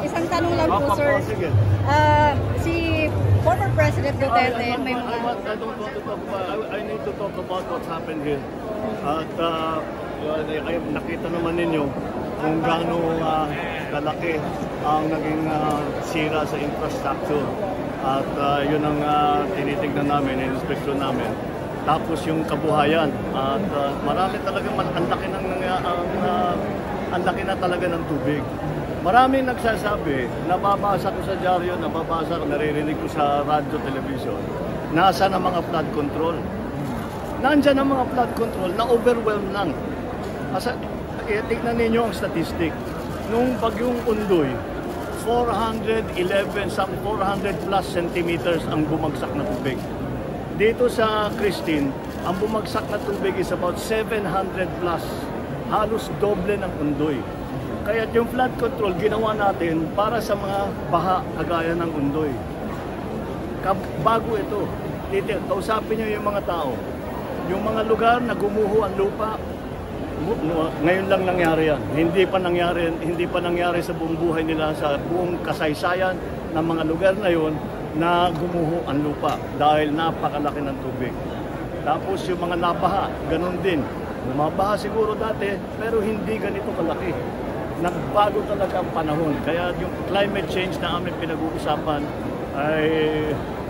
Isang tanong lang po, sir. Si former President Duterte, may mga... I don't want to talk about, I need to talk about what's happened here. At nakita naman ninyo kung gaano kalaki ang naging sira sa infrastructure. At yun ang tinitignan namin, inspeksyon namin. Tapos yung kabuhayan. At marami talaga, ang laki na talaga ng tubig. Maraming nagsasabi, nababasa ko sa dyaryo, naririnig ko sa radyo, television, nasa na mga flood control. Nandyan ang mga flood control, na-overwhelm lang. Tignan ninyo ang statistic. Nung bagyong Undoy, 411, some 400 plus centimeters ang bumagsak na tubig. Dito sa Christine, ang bumagsak na tubig is about 700 plus. Halos doble ng Undoy. Kaya yung flood control ginawa natin para sa mga baha kagaya ng Undoy. Bago ito, kausapin nyo yung mga tao. Yung mga lugar na gumuho ang lupa, ngayon lang nangyari yan. Hindi pa nangyari sa buong buhay nila, sa buong kasaysayan ng mga lugar na yon na gumuho ang lupa dahil napakalaki ng tubig. Tapos yung mga nabaha, ganun din. Mabaha siguro dati, pero hindi ganito kalaki. Nagbago talaga ang panahon. Kaya yung climate change na aming pinag-uusapan ay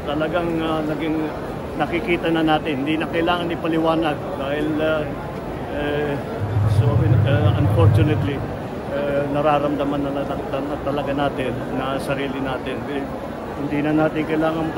talagang naging nakikita na natin. Hindi na kailangan ipaliwanag dahil unfortunately nararamdaman na talaga natin na sarili natin. Hindi na natin kailangan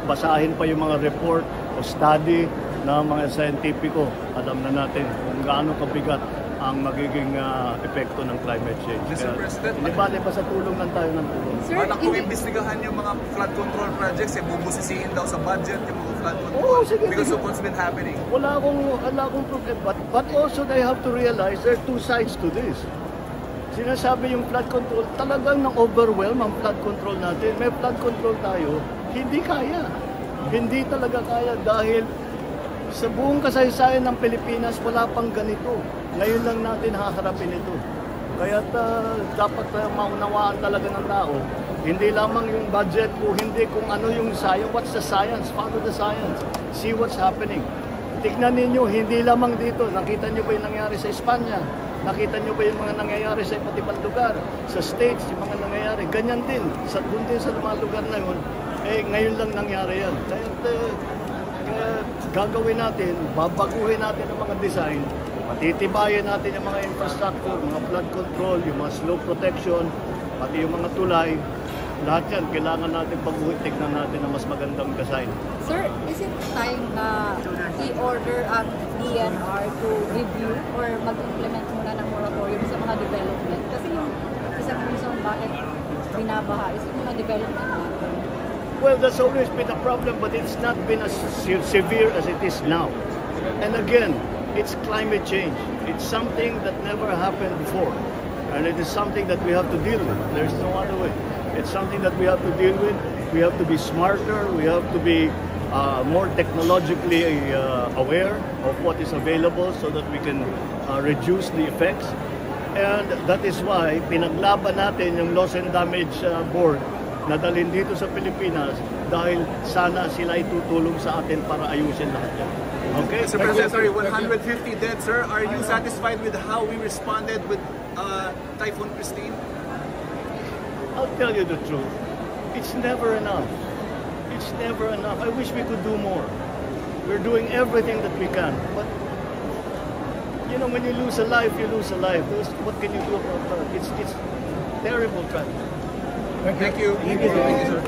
basahin pa yung mga report o study na mga scientifico. Alam na natin kung gaano kabigat ang magiging epekto ng climate change. Mr. President, hindi bale pa sa tulong lang tayo ng tulong. Balak kung imbestigahan yung mga flood control projects, bubusisiin daw sa budget yung mga flood control because of what's been happening. Wala akong problem. But also they have to realize there are two sides to this. Sinasabi yung flood control, talagang nang-overwhelm ang flood control natin. May flood control tayo, hindi kaya. Hindi talaga kaya dahil sa buong kasaysayan ng Pilipinas, wala pang ganito. Ngayon lang natin haharapin ito. Kaya dapat maunawaan talaga ng tao, hindi lamang yung budget o hindi kung ano yung science. What's the science? Follow the science. See what's happening. Tignan ninyo, hindi lamang dito. Nakita nyo ba yung nangyari sa Espanya? Nakita nyo ba yung mga nangyayari sa iba't ibang lugar? Sa States, yung mga nangyayari. Ganyan din. Doon din sa mga lugar na yun, ngayon lang nangyari yan. Kaya gagawin natin, babaguhin natin ang mga design, matitibayan natin yung mga infrastructure, mga flood control, yung mga slope protection, pati yung mga tulay. Lahat yan, kailangan natin baguhin, tignan natin na mas magandang design. Sir, is it time na i-order ang DNR to review or mag-implement muna ng moratorium sa mga development? Kasi yung isang reason bakit binabaha is yung mga development natin. Well, that's always been a problem, but it's not been as severe as it is now. And again, it's climate change. It's something that never happened before. And it is something that we have to deal with. There's no other way. It's something that we have to deal with. We have to be smarter. We have to be more technologically aware of what is available so that we can reduce the effects. And that is why pinaglaban natin yung Loss and Damage Board na dalhin dito sa Pilipinas dahil sana sila itutulong sa atin para ayusin lahat yan. Okay? Mr. President, sorry, 150 dead, sir. Are you satisfied with how we responded with Typhoon Christine? I'll tell you the truth. It's never enough. It's never enough. I wish we could do more. We're doing everything that we can. But, you know, when you lose a life, you lose a life. What can you do about that? It's terrible tragedy. Thank you. Thank you, sir.